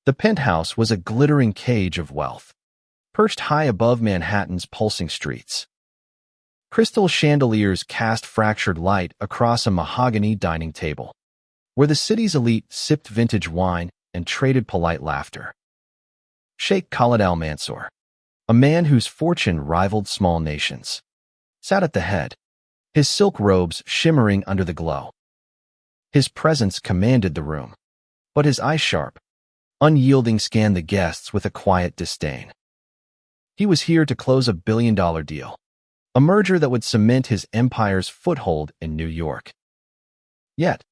The penthouse was a glittering cage of wealth, perched high above Manhattan's pulsing streets. Crystal chandeliers cast fractured light across a mahogany dining table, where the city's elite sipped vintage wine and traded polite laughter. Sheikh Khalid al-Mansour, a man whose fortune rivaled small nations, sat at the head, his silk robes shimmering under the glow. His presence commanded the room, but his eyes sharp, unyielding scanned the guests with a quiet disdain. He was here to close a billion-dollar deal, a merger that would cement his empire's foothold in New York. Yet,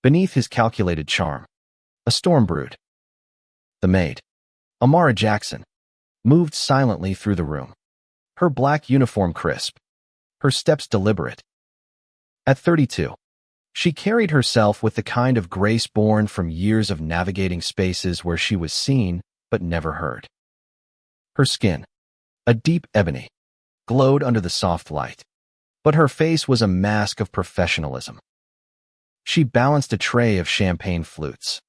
beneath his calculated charm, a storm brewed. The maid, Amara Jackson, moved silently through the room, her black uniform crisp, her steps deliberate. At 32, she carried herself with the kind of grace born from years of navigating spaces where she was seen but never heard. Her skin, a deep ebony, glowed under the soft light, but her face was a mask of professionalism. She balanced a tray of champagne flutes,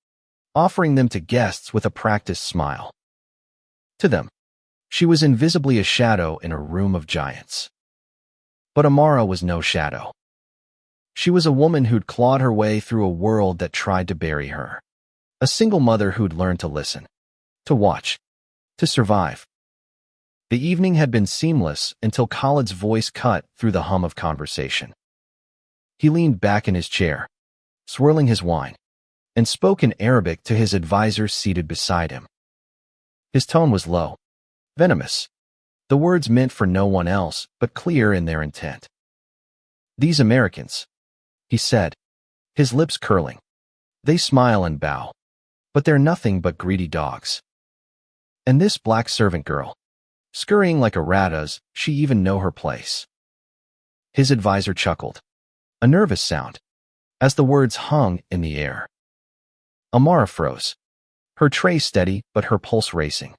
offering them to guests with a practiced smile. To them, she was invisibly a shadow in a room of giants. But Amara was no shadow. She was a woman who'd clawed her way through a world that tried to bury her. A single mother who'd learned to listen, to watch, to survive. The evening had been seamless until Khalid's voice cut through the hum of conversation. He leaned back in his chair, swirling his wine, and spoke in Arabic to his advisor seated beside him. His tone was low, venomous, the words meant for no one else but clear in their intent. "These Americans," he said, his lips curling, "they smile and bow, but they're nothing but greedy dogs. And this black servant girl, scurrying like a rat, does she even know her place?" His advisor chuckled, a nervous sound, as the words hung in the air. Amara froze, her tray steady but her pulse racing.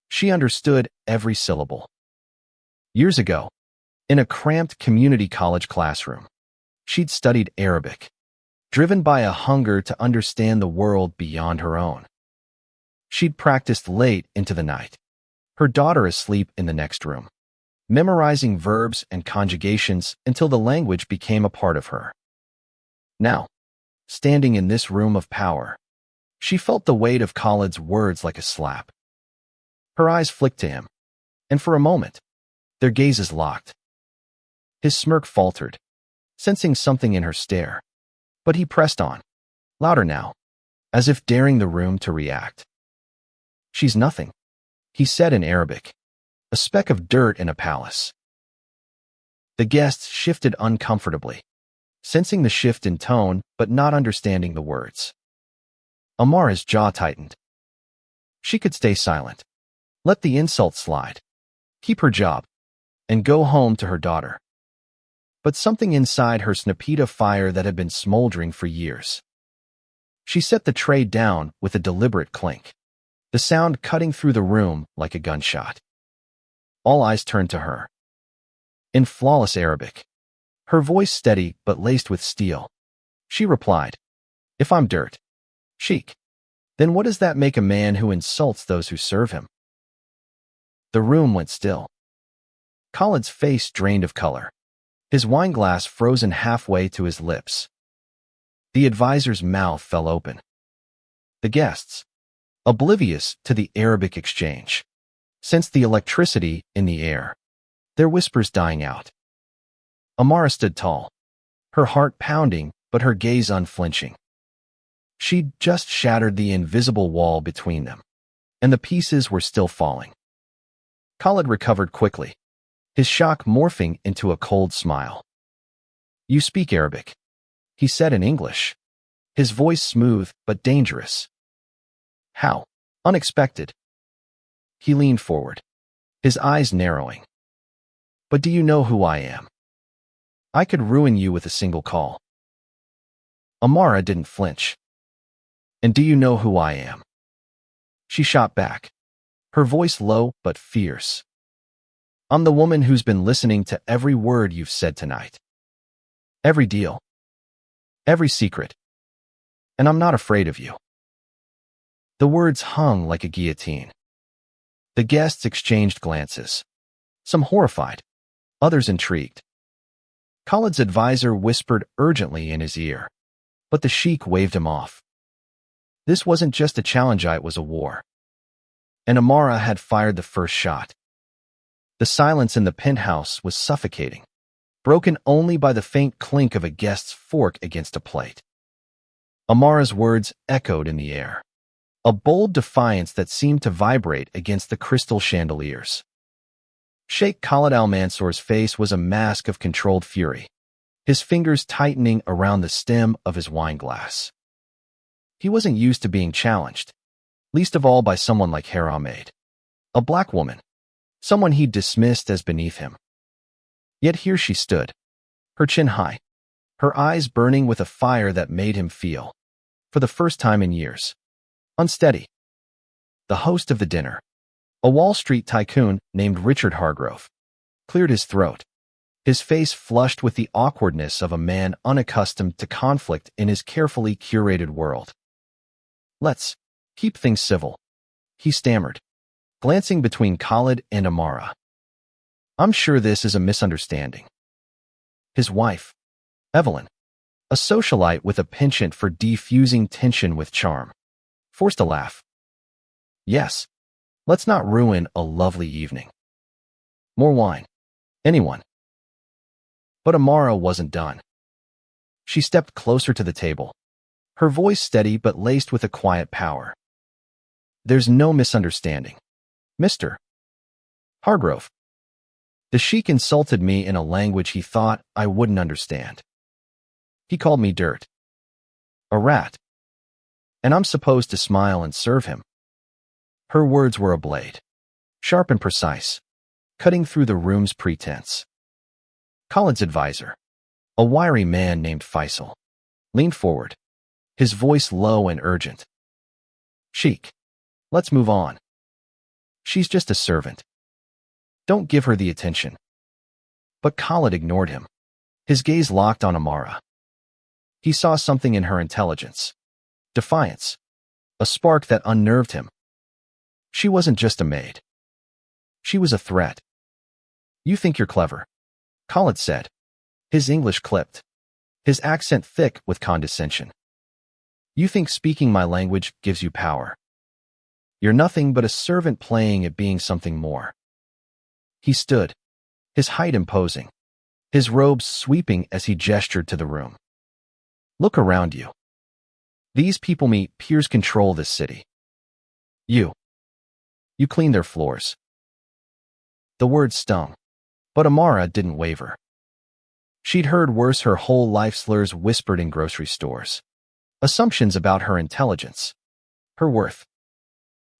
She understood every syllable. Years ago, in a cramped community college classroom, she'd studied Arabic, driven by a hunger to understand the world beyond her own. She'd practiced late into the night, her daughter asleep in the next room, memorizing verbs and conjugations until the language became a part of her. Now, standing in this room of power, she felt the weight of Khalid's words like a slap. Her eyes flicked to him, and for a moment, their gazes locked. His smirk faltered, sensing something in her stare, but he pressed on, louder now, as if daring the room to react. "She's nothing," he said in Arabic, "a speck of dirt in a palace." The guests shifted uncomfortably, sensing the shift in tone but not understanding the words. Amara's jaw tightened. She could stay silent, let the insult slide, keep her job, and go home to her daughter. But something inside her snapped a fire that had been smoldering for years. She set the tray down with a deliberate clink, the sound cutting through the room like a gunshot. All eyes turned to her. In flawless Arabic, her voice steady but laced with steel, she replied, "If I'm dirt, Sheikh, then what does that make a man who insults those who serve him?" The room went still. Khalid's face drained of color, his wineglass frozen halfway to his lips. The advisor's mouth fell open. The guests, oblivious to the Arabic exchange, sensed the electricity in the air, their whispers dying out. Amara stood tall, her heart pounding but her gaze unflinching. She'd just shattered the invisible wall between them, and the pieces were still falling. Khalid recovered quickly, his shock morphing into a cold smile. "You speak Arabic," he said in English, his voice smooth but dangerous. "How unexpected." He leaned forward, his eyes narrowing. "But do you know who I am? I could ruin you with a single call." Amara didn't flinch. "And do you know who I am?" She shot back, her voice low but fierce. "I'm the woman who's been listening to every word you've said tonight. Every deal. Every secret. And I'm not afraid of you." The words hung like a guillotine. The guests exchanged glances, some horrified, others intrigued. Khalid's advisor whispered urgently in his ear, but the Sheikh waved him off. This wasn't just a challenge, it was a war. And Amara had fired the first shot. The silence in the penthouse was suffocating, broken only by the faint clink of a guest's fork against a plate. Amara's words echoed in the air, a bold defiance that seemed to vibrate against the crystal chandeliers. Sheikh Khalid al-Mansour's face was a mask of controlled fury, his fingers tightening around the stem of his wineglass. He wasn't used to being challenged, least of all by someone like Maid, a black woman, someone he'd dismissed as beneath him. Yet here she stood, her chin high, her eyes burning with a fire that made him feel, for the first time in years, unsteady. The host of the dinner, a Wall Street tycoon named Richard Hargrove, cleared his throat, his face flushed with the awkwardness of a man unaccustomed to conflict in his carefully curated world. "Let's keep things civil," he stammered, glancing between Khalid and Amara. "I'm sure this is a misunderstanding." His wife, Evelyn, a socialite with a penchant for defusing tension with charm, forced a laugh. "Yes, let's not ruin a lovely evening. More wine. Anyone?" But Amara wasn't done. She stepped closer to the table, her voice steady but laced with a quiet power. "There's no misunderstanding, Mr. Hargrove. The Sheikh insulted me in a language he thought I wouldn't understand. He called me dirt, a rat, and I'm supposed to smile and serve him." Her words were a blade, sharp and precise, cutting through the room's pretense. Khalid's advisor, a wiry man named Faisal, leaned forward, his voice low and urgent. "Sheikh, let's move on. She's just a servant. Don't give her the attention." But Khalid ignored him, his gaze locked on Amara. He saw something in her intelligence, defiance, a spark that unnerved him. She wasn't just a maid. She was a threat. "You think you're clever," Khalid said, his English clipped, his accent thick with condescension. "You think speaking my language gives you power. You're nothing but a servant playing at being something more." He stood, his height imposing, his robes sweeping as he gestured to the room. "Look around you. These people peers control this city. You clean their floors." The words stung, but Amara didn't waver. She'd heard worse her whole life, slurs whispered in grocery stores, assumptions about her intelligence, her worth.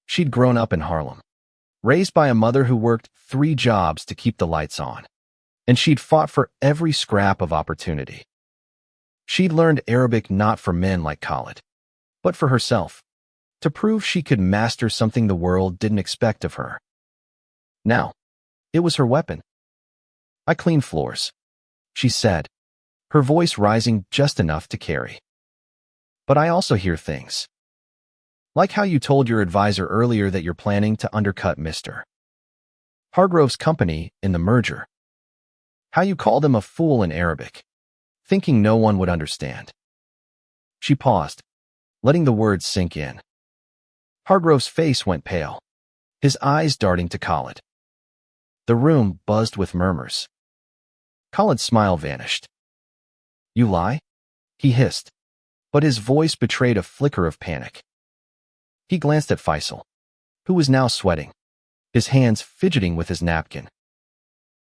She'd grown up in Harlem, raised by a mother who worked 3 jobs to keep the lights on, and she'd fought for every scrap of opportunity. She'd learned Arabic not for men like Khalid, but for herself, to prove she could master something the world didn't expect of her. Now, it was her weapon. "I clean floors," she said, her voice rising just enough to carry. "But I also hear things. Like how you told your advisor earlier that you're planning to undercut Mr. Hargrove's company in the merger. How you called him a fool in Arabic, thinking no one would understand." She paused, letting the words sink in. Hargrove's face went pale, his eyes darting to Khalid. The room buzzed with murmurs. Khalid's smile vanished. "You lie?" he hissed, but his voice betrayed a flicker of panic. He glanced at Faisal, who was now sweating, his hands fidgeting with his napkin.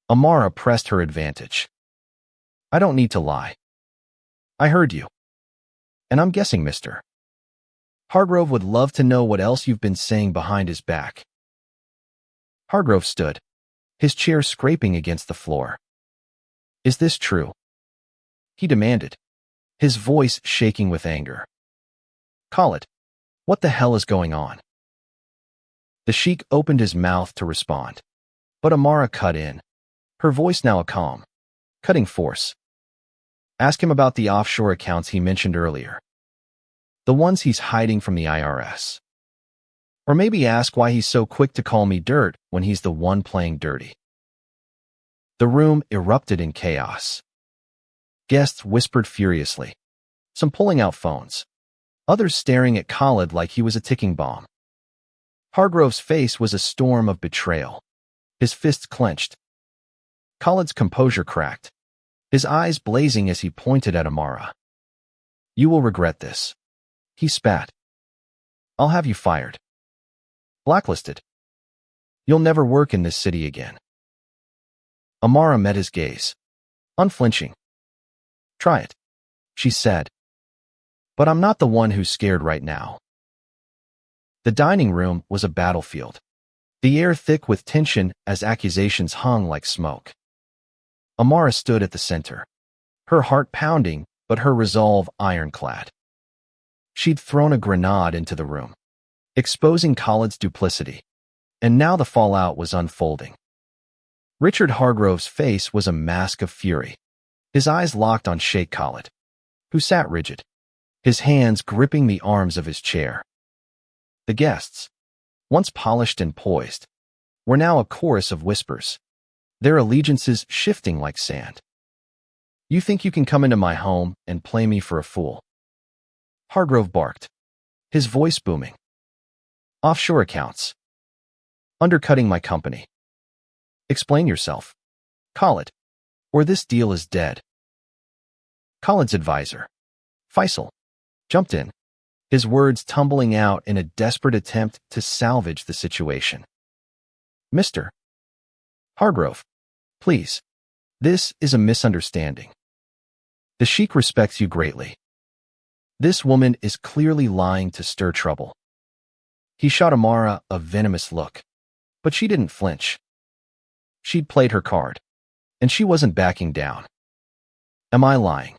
Amara pressed her advantage. "I don't need to lie. I heard you. And I'm guessing Mr. Hargrove would love to know what else you've been saying behind his back." Hargrove stood, his chair scraping against the floor. "Is this true?" he demanded, his voice shaking with anger. "Khalid, what the hell is going on?" The Sheikh opened his mouth to respond, but Amara cut in, her voice now a calm, cutting force. "Ask him about the offshore accounts he mentioned earlier. The ones he's hiding from the IRS. Or maybe ask why he's so quick to call me dirt when he's the one playing dirty. The room erupted in chaos. Guests whispered furiously, some pulling out phones, others staring at Khalid like he was a ticking bomb. Hargrove's face was a storm of betrayal. His fists clenched. Khalid's composure cracked, his eyes blazing as he pointed at Amara. "You will regret this," he spat. "I'll have you fired. Blacklisted. You'll never work in this city again." Amara met his gaze, unflinching. "Try it," she said. "But I'm not the one who's scared right now." The dining room was a battlefield, the air thick with tension as accusations hung like smoke. Amara stood at the center, her heart pounding, but her resolve ironclad. She'd thrown a grenade into the room, exposing Khalid's duplicity, and now the fallout was unfolding. Richard Hargrove's face was a mask of fury, his eyes locked on Sheikh Khalid, who sat rigid, his hands gripping the arms of his chair. The guests, once polished and poised, were now a chorus of whispers, their allegiances shifting like sand. "You think you can come into my home and play me for a fool?" Hargrove barked, his voice booming. "Offshore accounts. Undercutting my company. Explain yourself, Khalid, or this deal is dead." Khalid's advisor, Faisal, jumped in, his words tumbling out in a desperate attempt to salvage the situation. "Mr. Hargrove, please. This is a misunderstanding. The Sheikh respects you greatly. This woman is clearly lying to stir trouble." He shot Amara a venomous look, but she didn't flinch. She'd played her card, and she wasn't backing down. "Am I lying?"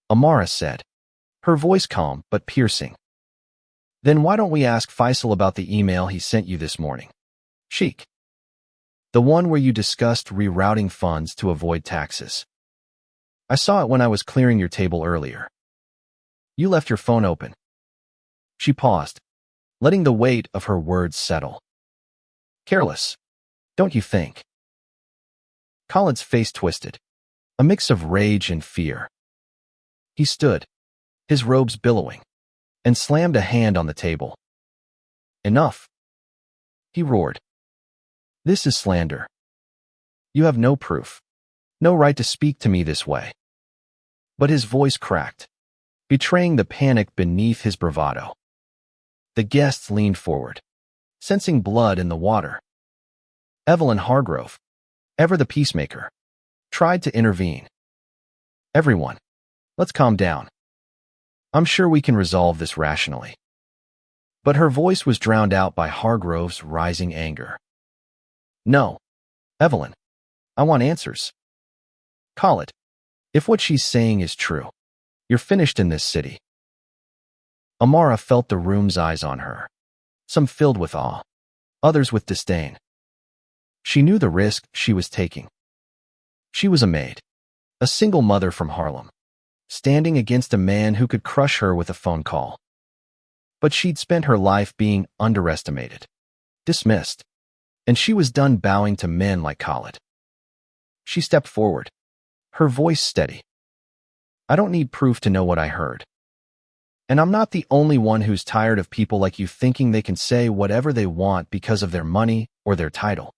Amara said, her voice calm but piercing. "Then why don't we ask Faisal about the email he sent you this morning, Sheikh? The one where you discussed rerouting funds to avoid taxes. I saw it when I was clearing your table earlier. You left your phone open." She paused, letting the weight of her words settle. "Careless, don't you think?" Khalid's face twisted, a mix of rage and fear. He stood, his robes billowing, and slammed a hand on the table. "Enough," he roared. "This is slander. You have no proof, no right to speak to me this way." But his voice cracked, betraying the panic beneath his bravado. The guests leaned forward, sensing blood in the water. Evelyn Hargrove, ever the peacemaker, tried to intervene. "Everyone, let's calm down. I'm sure we can resolve this rationally." But her voice was drowned out by Hargrove's rising anger. "No, Evelyn, I want answers. Khalid, if what she's saying is true, you're finished in this city." Amara felt the room's eyes on her, some filled with awe, others with disdain. She knew the risk she was taking. She was a maid, a single mother from Harlem, standing against a man who could crush her with a phone call. But she'd spent her life being underestimated, dismissed, and she was done bowing to men like Khalid. She stepped forward, her voice steady. "I don't need proof to know what I heard. And I'm not the only one who's tired of people like you thinking they can say whatever they want because of their money or their title."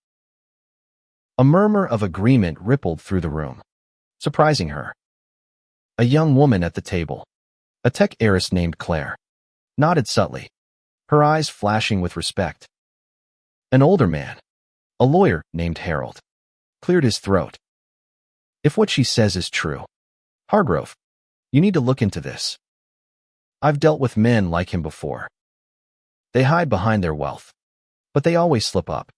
A murmur of agreement rippled through the room, surprising her. A young woman at the table, a tech heiress named Claire, nodded subtly, her eyes flashing with respect. An older man, a lawyer named Harold, cleared his throat. "If what she says is true, Hargrove, you need to look into this. I've dealt with men like him before. They hide behind their wealth, but they always slip up."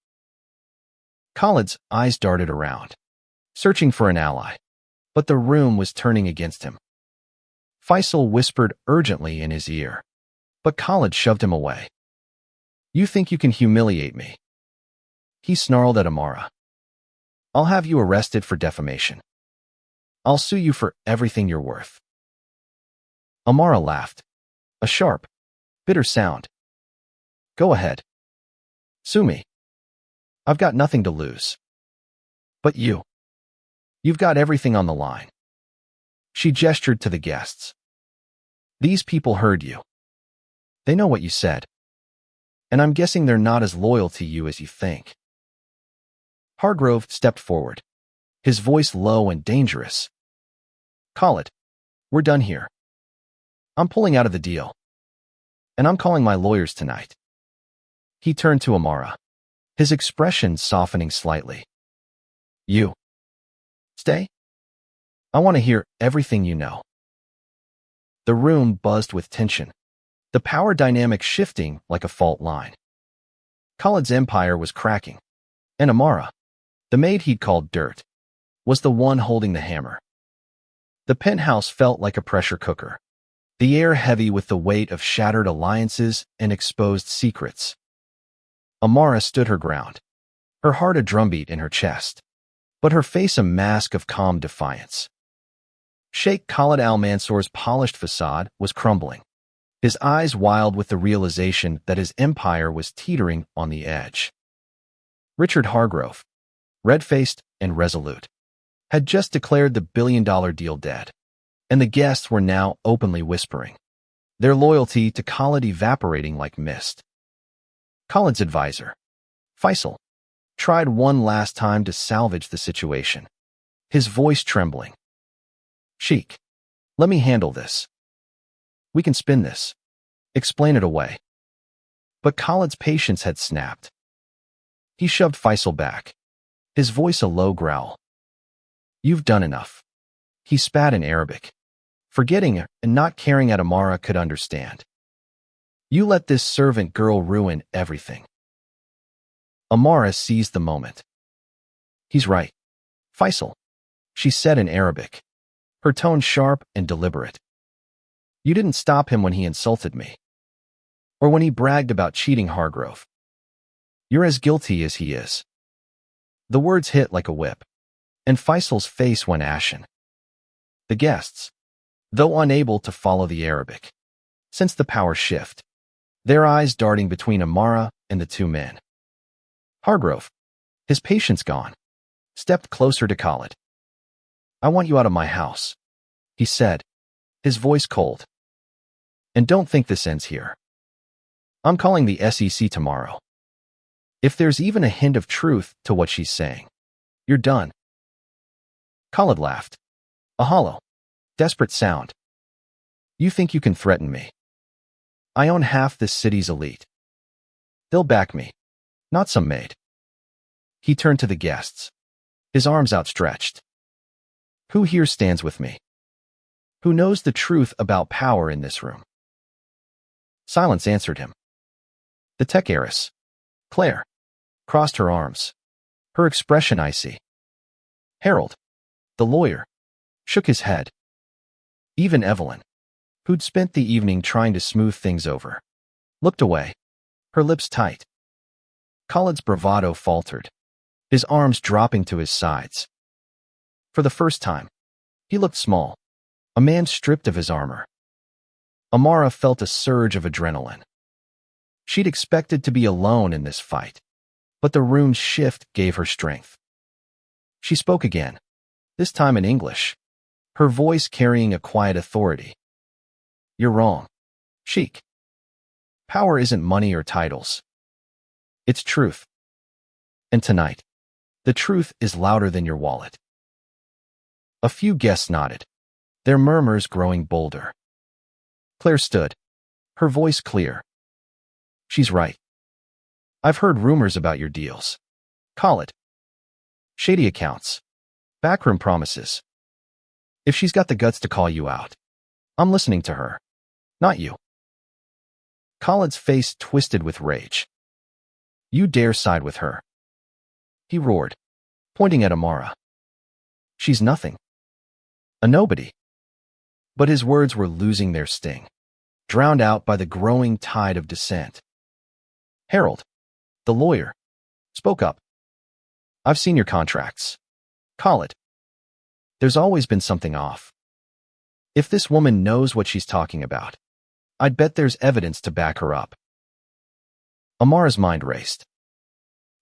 Khalid's eyes darted around, searching for an ally, but the room was turning against him. Faisal whispered urgently in his ear, but Khalid shoved him away. "You think you can humiliate me?" He snarled at Amara. "I'll have you arrested for defamation. I'll sue you for everything you're worth." Amara laughed, a sharp, bitter sound. Go ahead. Sue me. I've got nothing to lose. But you've got everything on the line. She gestured to the guests. These people heard you. They know what you said. And I'm guessing they're not as loyal to you as you think. Hargrove stepped forward, his voice low and dangerous. Call it. We're done here. I'm pulling out of the deal. And I'm calling my lawyers tonight. He turned to Amara, his expression softening slightly. You. Stay? I want to hear everything you know. The room buzzed with tension, the power dynamic shifting like a fault line. Khalid's empire was cracking, and Amara, the maid he'd called dirt, was the one holding the hammer. The penthouse felt like a pressure cooker, the air heavy with the weight of shattered alliances and exposed secrets. Amara stood her ground, her heart a drumbeat in her chest, but her face a mask of calm defiance. Sheikh Khalid al-Mansour's polished facade was crumbling, his eyes wild with the realization that his empire was teetering on the edge. Richard Hargrove, red-faced and resolute, had just declared the billion-dollar deal dead, and the guests were now openly whispering, their loyalty to Khalid evaporating like mist. Khalid's advisor, Faisal, tried one last time to salvage the situation, his voice trembling. Sheikh, let me handle this. We can spin this, explain it away. But Khalid's patience had snapped. He shoved Faisal back, his voice a low growl. You've done enough. He spat in Arabic, forgetting and not caring that Amara could understand. You let this servant girl ruin everything. Amara seized the moment. He's right, Faisal, she said in Arabic, her tone sharp and deliberate. You didn't stop him when he insulted me, or when he bragged about cheating Hargrove. You're as guilty as he is. The words hit like a whip, and Faisal's face went ashen. The guests, though unable to follow the Arabic, sensed the power shift, their eyes darting between Amara and the two men. Hargrove, his patience gone, stepped closer to Khalid. I want you out of my house, he said, his voice cold. And don't think this ends here. I'm calling the SEC tomorrow. If there's even a hint of truth to what she's saying, you're done. Khalid laughed, a hollow, desperate sound. You think you can threaten me? I own half this city's elite. They'll back me, not some maid. He turned to the guests, his arms outstretched. Who here stands with me? Who knows the truth about power in this room? Silence answered him. The tech heiress, Claire, crossed her arms, her expression icy. Harold, the lawyer, shook his head. Even Evelyn, who'd spent the evening trying to smooth things over, looked away, her lips tight. Khalid's bravado faltered, his arms dropping to his sides. For the first time, he looked small, a man stripped of his armor. Amara felt a surge of adrenaline. She'd expected to be alone in this fight, but the room's shift gave her strength. She spoke again, this time in English, her voice carrying a quiet authority. You're wrong, Sheikh. Power isn't money or titles. It's truth. And tonight, the truth is louder than your wallet. A few guests nodded, their murmurs growing bolder. Claire stood, her voice clear. She's right. I've heard rumors about your deals. Call it. Shady accounts. Backroom promises. If she's got the guts to call you out, I'm listening to her, not you. Khalid's face twisted with rage. You dare side with her? He roared, pointing at Amara. She's nothing. A nobody. But his words were losing their sting, drowned out by the growing tide of dissent. Harold, the lawyer, spoke up. I've seen your contracts. Call it. There's always been something off. If this woman knows what she's talking about, I'd bet there's evidence to back her up. Amara's mind raced.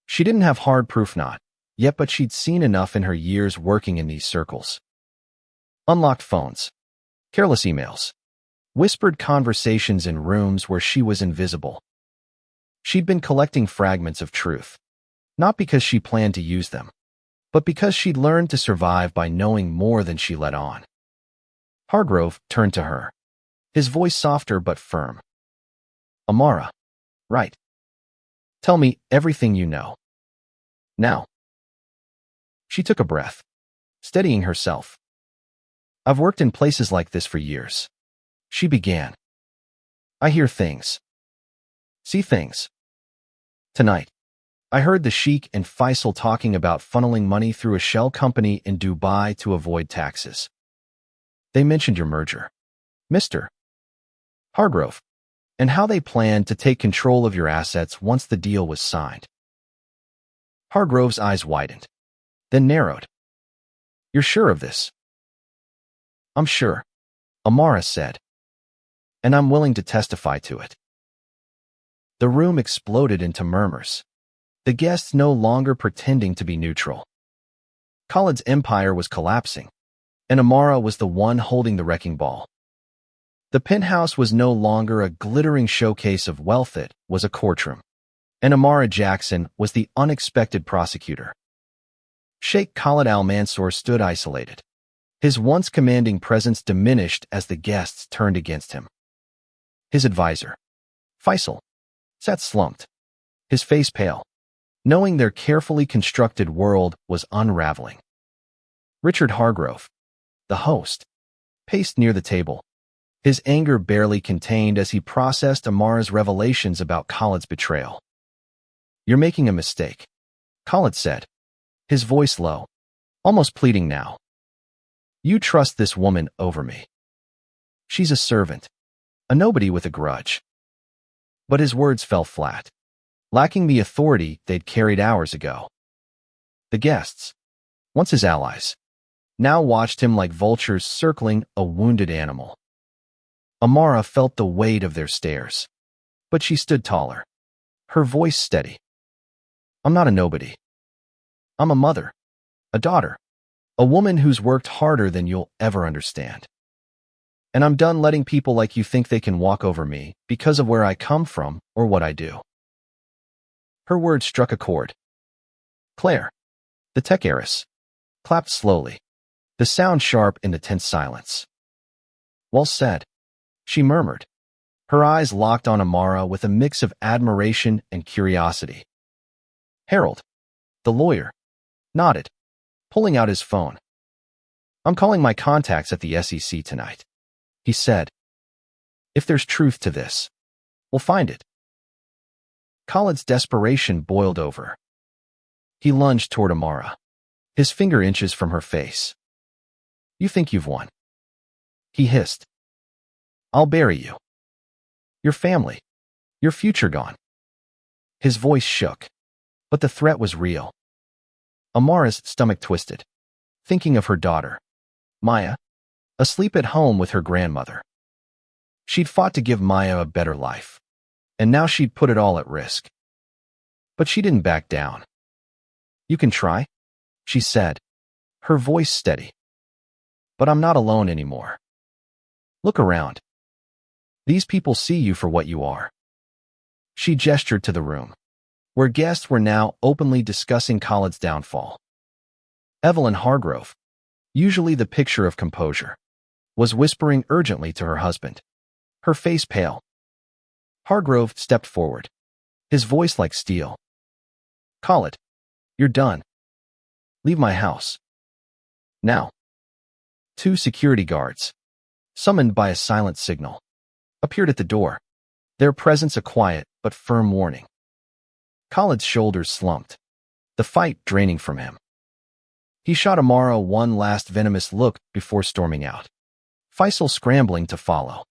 She didn't have hard proof not yet, but she'd seen enough in her years working in these circles. Unlocked phones, careless emails, whispered conversations in rooms where she was invisible. She'd been collecting fragments of truth, not because she planned to use them, but because she'd learned to survive by knowing more than she let on. Hargrove turned to her, his voice softer but firm. Amara, right. Tell me everything you know. Now. She took a breath, steadying herself. I've worked in places like this for years. She began. I hear things. See things. Tonight, I heard the Sheikh and Faisal talking about funneling money through a shell company in Dubai to avoid taxes. They mentioned your merger, Mr. Hargrove, and how they planned to take control of your assets once the deal was signed. Hargrove's eyes widened, then narrowed. You're sure of this? I'm sure, Amara said, and I'm willing to testify to it. The room exploded into murmurs, the guests no longer pretending to be neutral. Khalid's empire was collapsing, and Amara was the one holding the wrecking ball. The penthouse was no longer a glittering showcase of wealth, it was a courtroom, and Amara Jackson was the unexpected prosecutor. Sheikh Khalid al-Mansour stood isolated, his once commanding presence diminished as the guests turned against him. His advisor, Faisal, sat slumped, his face pale, knowing their carefully constructed world was unraveling. Richard Hargrove, the host, paced near the table, his anger barely contained as he processed Amara's revelations about Khalid's betrayal. You're making a mistake, Khalid said, his voice low, almost pleading now. You trust this woman over me. She's a servant, a nobody with a grudge. But his words fell flat, lacking the authority they'd carried hours ago. The guests, once his allies, now watched him like vultures circling a wounded animal. Amara felt the weight of their stares, but she stood taller, her voice steady. I'm not a nobody. I'm a mother, a daughter, a woman who's worked harder than you'll ever understand. And I'm done letting people like you think they can walk over me because of where I come from or what I do. Her words struck a chord. Claire, the tech heiress, clapped slowly, the sound sharp in the tense silence. Well said, she murmured, her eyes locked on Amara with a mix of admiration and curiosity. Harold, the lawyer, nodded, pulling out his phone. I'm calling my contacts at the SEC tonight, he said. If there's truth to this, we'll find it. Khalid's desperation boiled over. He lunged toward Amara, his finger inches from her face. You think you've won? He hissed. I'll bury you. Your family, your future gone. His voice shook, but the threat was real. Amara's stomach twisted, thinking of her daughter, Maya, asleep at home with her grandmother. She'd fought to give Maya a better life, and now she'd put it all at risk. But she didn't back down. You can try, she said, her voice steady. But I'm not alone anymore. Look around. These people see you for what you are. She gestured to the room, where guests were now openly discussing Khalid's downfall. Evelyn Hargrove, usually the picture of composure, was whispering urgently to her husband, her face pale. Hargrove stepped forward, his voice like steel. Khalid, you're done. Leave my house. Now. 2 security guards, summoned by a silent signal, appeared at the door, their presence a quiet but firm warning. Khalid's shoulders slumped, the fight draining from him. He shot Amara one last venomous look before storming out, Faisal scrambling to follow.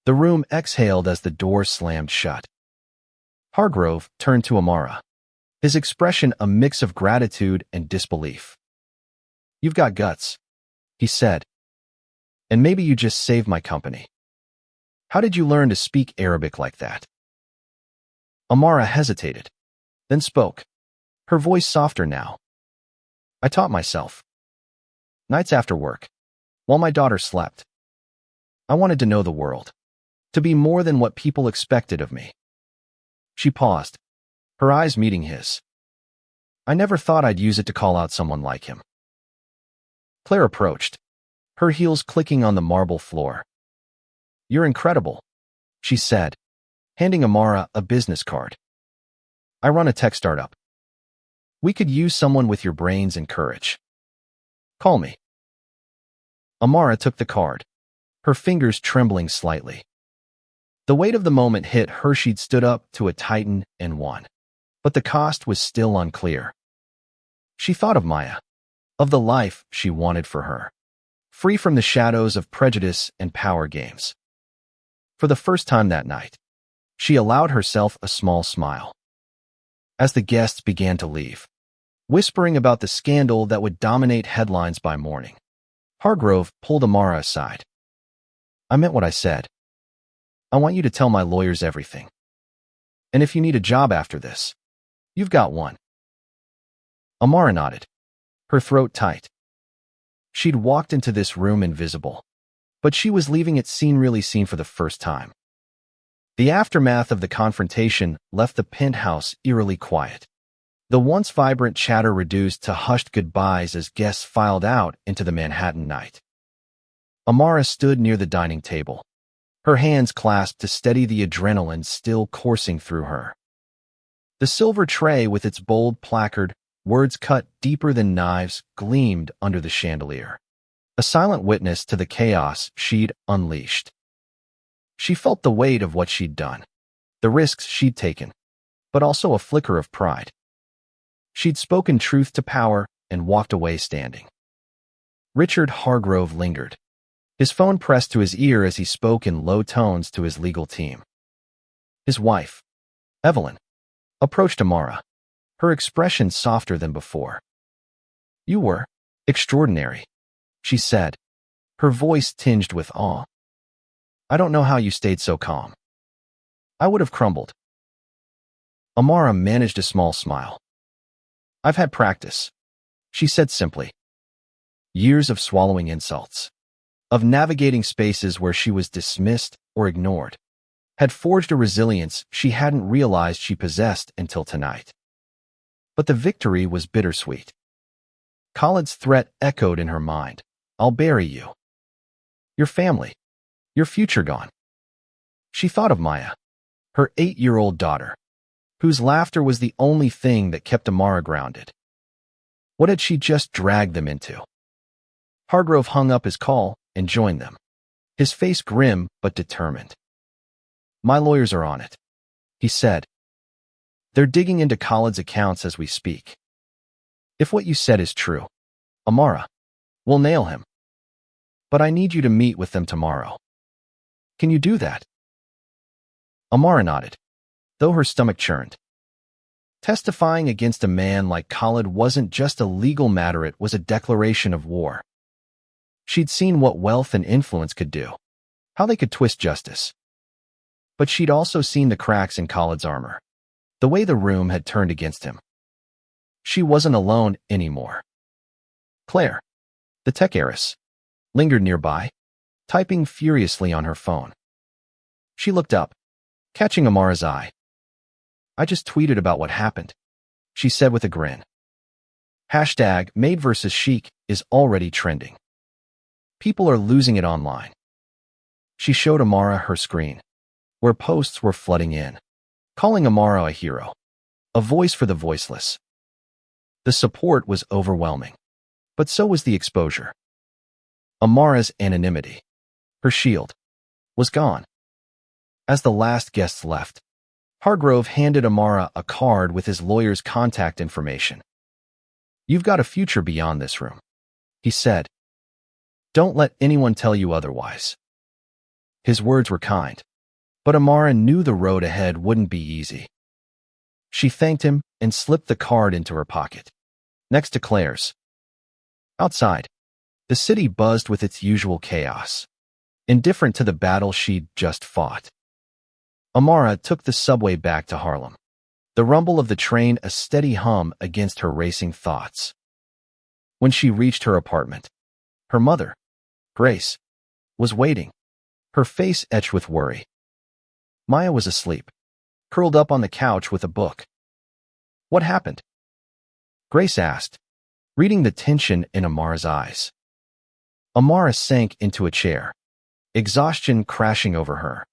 The room exhaled as the door slammed shut. Hargrove turned to Amara, his expression a mix of gratitude and disbelief. You've got guts, he said. And maybe you just saved my company. How did you learn to speak Arabic like that? Amara hesitated, then spoke, her voice softer now. I taught myself. Nights after work, while my daughter slept. I wanted to know the world, to be more than what people expected of me. She paused, her eyes meeting his. I never thought I'd use it to call out someone like him. Claire approached, her heels clicking on the marble floor. You're incredible, she said, handing Amara a business card. I run a tech startup. We could use someone with your brains and courage. Call me. Amara took the card, her fingers trembling slightly. The weight of the moment hit her. She'd stood up to a titan and won. But the cost was still unclear. She thought of Maya, of the life she wanted for her, free from the shadows of prejudice and power games. For the first time that night, she allowed herself a small smile. As the guests began to leave, whispering about the scandal that would dominate headlines by morning, Hargrove pulled Amara aside. I meant what I said. I want you to tell my lawyers everything. And if you need a job after this, you've got one. Amara nodded, her throat tight. She'd walked into this room invisible, but she was leaving it really seen for the first time. The aftermath of the confrontation left the penthouse eerily quiet. The once vibrant chatter reduced to hushed goodbyes as guests filed out into the Manhattan night. Amara stood near the dining table, her hands clasped to steady the adrenaline still coursing through her. The silver tray with its bold placard, words cut deeper than knives, gleamed under the chandelier, a silent witness to the chaos she'd unleashed. She felt the weight of what she'd done, the risks she'd taken, but also a flicker of pride. She'd spoken truth to power and walked away standing. Richard Hargrove lingered, his phone pressed to his ear as he spoke in low tones to his legal team. His wife, Evelyn, approached Amara, her expression softer than before. You were extraordinary, she said, her voice tinged with awe. I don't know how you stayed so calm. I would have crumbled. Amara managed a small smile. I've had practice, she said simply. Years of swallowing insults, of navigating spaces where she was dismissed or ignored, had forged a resilience she hadn't realized she possessed until tonight. But the victory was bittersweet. Khalid's threat echoed in her mind. I'll bury you. Your family. Your future gone. She thought of Maya, her 8-year-old daughter, whose laughter was the only thing that kept Amara grounded. What had she just dragged them into? Hargrove hung up his call and joined them, his face grim but determined. My lawyers are on it, he said. They're digging into Khalid's accounts as we speak. If what you said is true, Amara, we'll nail him. But I need you to meet with them tomorrow. Can you do that? Amara nodded, though her stomach churned. Testifying against a man like Khalid wasn't just a legal matter, it was a declaration of war. She'd seen what wealth and influence could do, how they could twist justice. But she'd also seen the cracks in Khalid's armor, the way the room had turned against him. She wasn't alone anymore. Claire, the tech heiress, lingered nearby, typing furiously on her phone. She looked up, catching Amara's eye. I just tweeted about what happened, she said with a grin. Hashtag Maid versus Sheikh is already trending. People are losing it online. She showed Amara her screen, where posts were flooding in, calling Amara a hero, a voice for the voiceless. The support was overwhelming, but so was the exposure. Amara's anonymity, her shield, was gone. As the last guests left, Hargrove handed Amara a card with his lawyer's contact information. You've got a future beyond this room, he said. Don't let anyone tell you otherwise. His words were kind, but Amara knew the road ahead wouldn't be easy. She thanked him and slipped the card into her pocket, next to Claire's. Outside, the city buzzed with its usual chaos, indifferent to the battle she'd just fought. Amara took the subway back to Harlem, the rumble of the train a steady hum against her racing thoughts. When she reached her apartment, her mother, Grace, was waiting, her face etched with worry. Maya was asleep, curled up on the couch with a book. "What happened?" Grace asked, reading the tension in Amara's eyes. Amara sank into a chair, exhaustion crashing over her.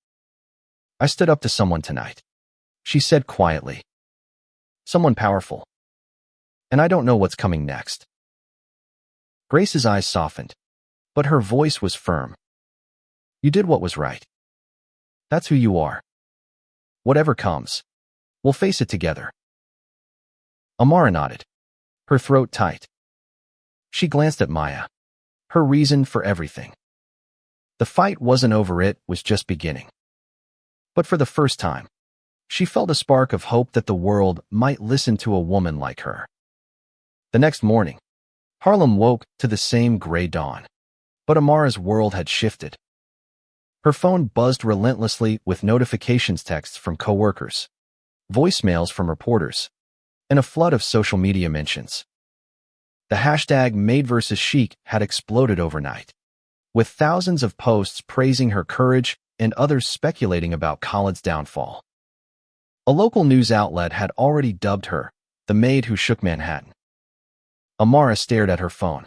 "I stood up to someone tonight," she said quietly. "Someone powerful. And I don't know what's coming next." Grace's eyes softened, but her voice was firm. "You did what was right. That's who you are. Whatever comes, we'll face it together." Amara nodded, her throat tight. She glanced at Maya, her reason for everything. The fight wasn't over, it was just beginning. But for the first time, she felt a spark of hope that the world might listen to a woman like her. The next morning, Harlem woke to the same gray dawn, but Amara's world had shifted. Her phone buzzed relentlessly with notifications, texts from coworkers, voicemails from reporters, and a flood of social media mentions. The hashtag Maid versus Sheikh had exploded overnight, with thousands of posts praising her courage and others speculating about Khalid's downfall. A local news outlet had already dubbed her the maid who shook Manhattan. Amara stared at her phone,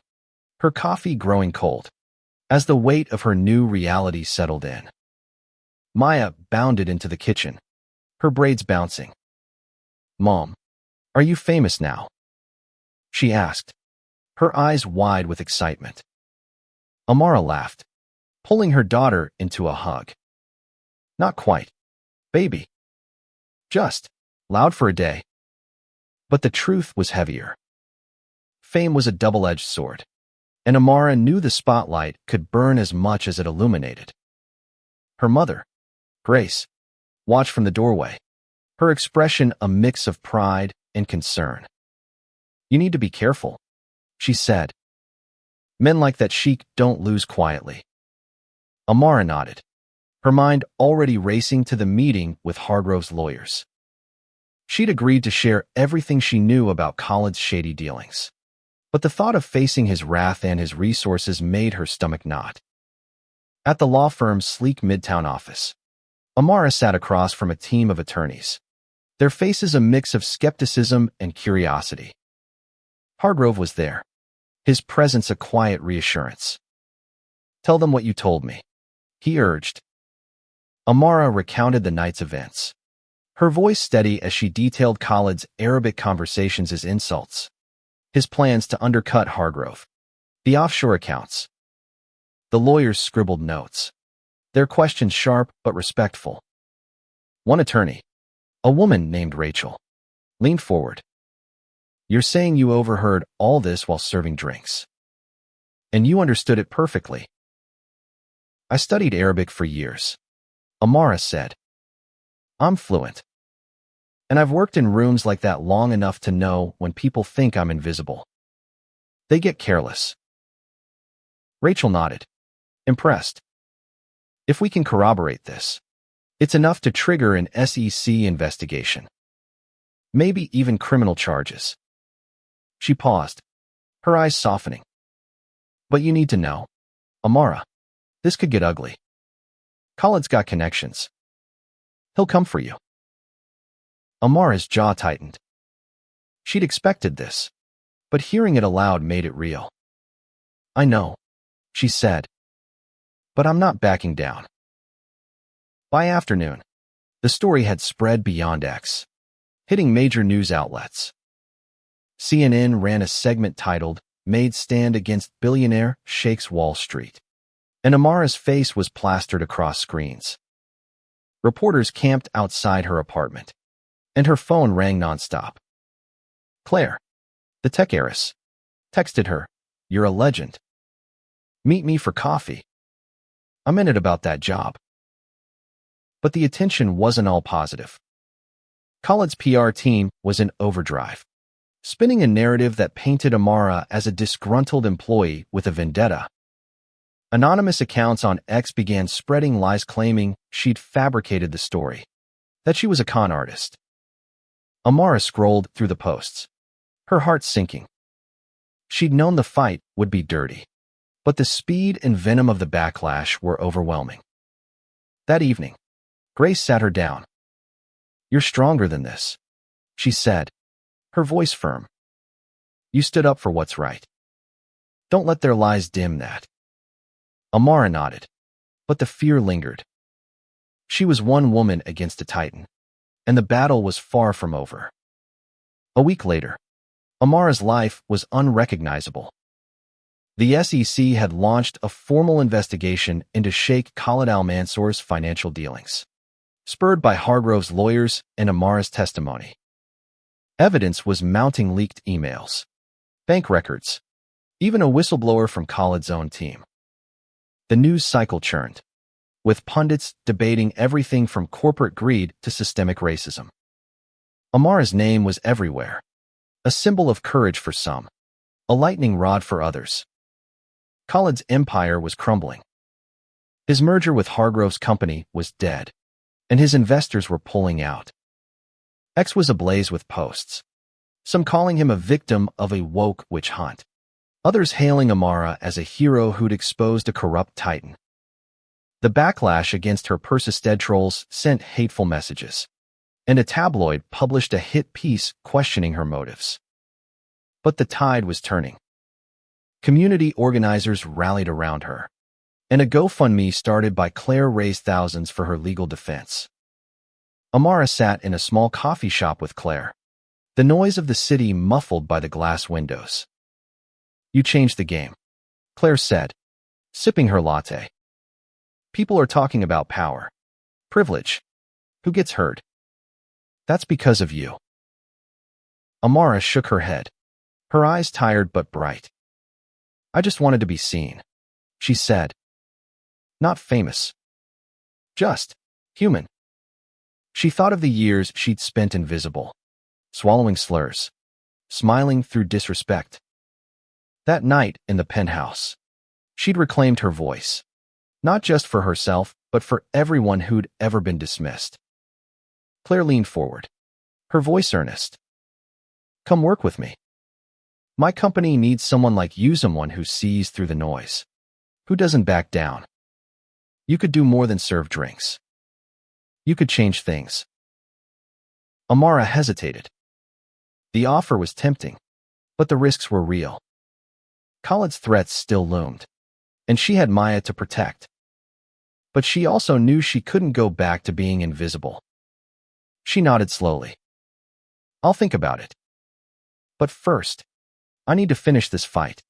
her coffee growing cold, as the weight of her new reality settled in. Maya bounded into the kitchen, her braids bouncing. "Mom, are you famous now?" she asked, her eyes wide with excitement. Amara laughed, pulling her daughter into a hug. "Not quite, baby. Just loud for a day." But the truth was heavier. Fame was a double-edged sword, and Amara knew the spotlight could burn as much as it illuminated. Her mother, Grace, watched from the doorway, her expression a mix of pride and concern. "You need to be careful," she said. "Men like that Sheikh don't lose quietly." Amara nodded, her mind already racing to the meeting with Hargrove's lawyers. She'd agreed to share everything she knew about Khalid's shady dealings, but the thought of facing his wrath and his resources made her stomach knot. At the law firm's sleek Midtown office, Amara sat across from a team of attorneys, their faces a mix of skepticism and curiosity. Hargrove was there, his presence a quiet reassurance. "Tell them what you told me," he urged. Amara recounted the night's events, her voice steady as she detailed Khalid's Arabic conversations as insults, his plans to undercut Hargrove, the offshore accounts. The lawyers scribbled notes, their questions sharp but respectful. One attorney, a woman named Rachel, leaned forward. "You're saying you overheard all this while serving drinks, and you understood it perfectly?" "I studied Arabic for years," Amara said. "I'm fluent. And I've worked in rooms like that long enough to know when people think I'm invisible, they get careless." Rachel nodded, impressed. "If we can corroborate this, it's enough to trigger an SEC investigation. Maybe even criminal charges." She paused, her eyes softening. "But you need to know, Amara, this could get ugly. Khalid's got connections. He'll come for you." Amara's jaw tightened. She'd expected this, but hearing it aloud made it real. "I know," she said, "but I'm not backing down." By afternoon, the story had spread beyond X, hitting major news outlets. CNN ran a segment titled, "Maid Stand Against Billionaire Shakes Wall Street," and Amara's face was plastered across screens. Reporters camped outside her apartment, and her phone rang nonstop. Claire, the tech heiress, texted her, "You're a legend. Meet me for coffee. I'm in it about that job." But the attention wasn't all positive. Khalid's PR team was in overdrive, spinning a narrative that painted Amara as a disgruntled employee with a vendetta. Anonymous accounts on X began spreading lies claiming she'd fabricated the story, that she was a con artist. Amara scrolled through the posts, her heart sinking. She'd known the fight would be dirty, but the speed and venom of the backlash were overwhelming. That evening, Grace sat her down. "You're stronger than this," she said, her voice firm. "You stood up for what's right. Don't let their lies dim that." Amara nodded, but the fear lingered. She was one woman against a titan, and the battle was far from over. A week later, Amara's life was unrecognizable. The SEC had launched a formal investigation into Sheikh Khalid al-Mansour's financial dealings, spurred by Hargrove's lawyers and Amara's testimony. Evidence was mounting: leaked emails, bank records, even a whistleblower from Khalid's own team. The news cycle churned, with pundits debating everything from corporate greed to systemic racism. Amara's name was everywhere, a symbol of courage for some, a lightning rod for others. Khalid's empire was crumbling. His merger with Hargrove's company was dead, and his investors were pulling out. X was ablaze with posts, some calling him a victim of a woke witch hunt, others hailing Amara as a hero who'd exposed a corrupt titan. The backlash against her persisted trolls sent hateful messages, and a tabloid published a hit piece questioning her motives. But the tide was turning. Community organizers rallied around her, and a GoFundMe started by Claire raised thousands for her legal defense. Amara sat in a small coffee shop with Claire, the noise of the city muffled by the glass windows. "You changed the game," Claire said, sipping her latte. "People are talking about power, privilege, who gets heard. That's because of you." Amara shook her head, her eyes tired but bright. "I just wanted to be seen," she said. "Not famous. Just human." She thought of the years she'd spent invisible, swallowing slurs, smiling through disrespect. That night in the penthouse, she'd reclaimed her voice, not just for herself, but for everyone who'd ever been dismissed. Claire leaned forward, her voice earnest. "Come work with me. My company needs someone like you, someone who sees through the noise, who doesn't back down. You could do more than serve drinks. You could change things." Amara hesitated. The offer was tempting, but the risks were real. Khalid's threats still loomed, and she had Maya to protect. But she also knew she couldn't go back to being invisible. She nodded slowly. "I'll think about it. But first, I need to finish this fight."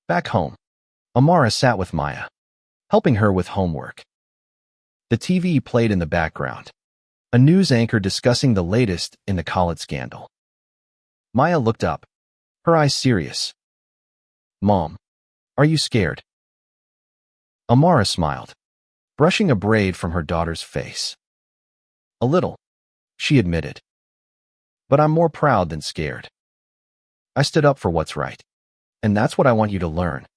Back home, Amara sat with Maya, helping her with homework. The TV played in the background, a news anchor discussing the latest in the Khalid scandal. Maya looked up, her eyes serious. "Mom, are you scared?" Amara smiled, brushing a braid from her daughter's face. "A little," she admitted. "But I'm more proud than scared. I stood up for what's right, and that's what I want you to learn.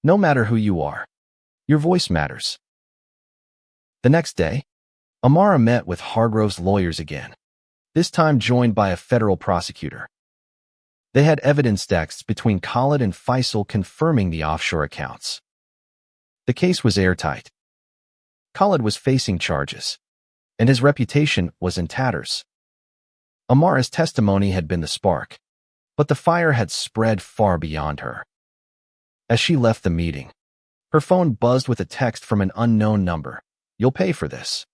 No matter who you are, your voice matters." The next day, Amara met with Hargrove's lawyers again, this time joined by a federal prosecutor. They had evidence texts between Khalid and Faisal confirming the offshore accounts. The case was airtight. Khalid was facing charges, and his reputation was in tatters. Amara's testimony had been the spark, but the fire had spread far beyond her. As she left the meeting, her phone buzzed with a text from an unknown number. "You'll pay for this."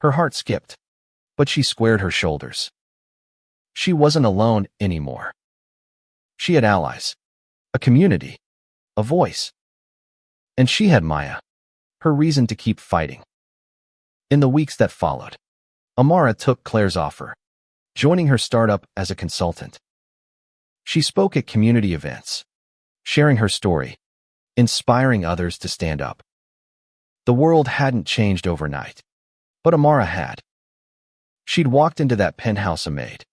Her heart skipped, but she squared her shoulders. She wasn't alone anymore. She had allies, a community, a voice. And she had Maya, her reason to keep fighting. In the weeks that followed, Amara took Claire's offer, joining her startup as a consultant. She spoke at community events, sharing her story, inspiring others to stand up. The world hadn't changed overnight, but Amara had. She'd walked into that penthouse a Maid,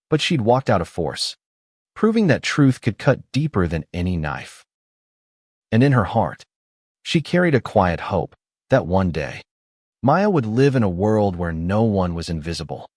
but she'd walked out of force, proving that truth could cut deeper than any knife. And in her heart, she carried a quiet hope that one day, Maya would live in a world where no one was invisible.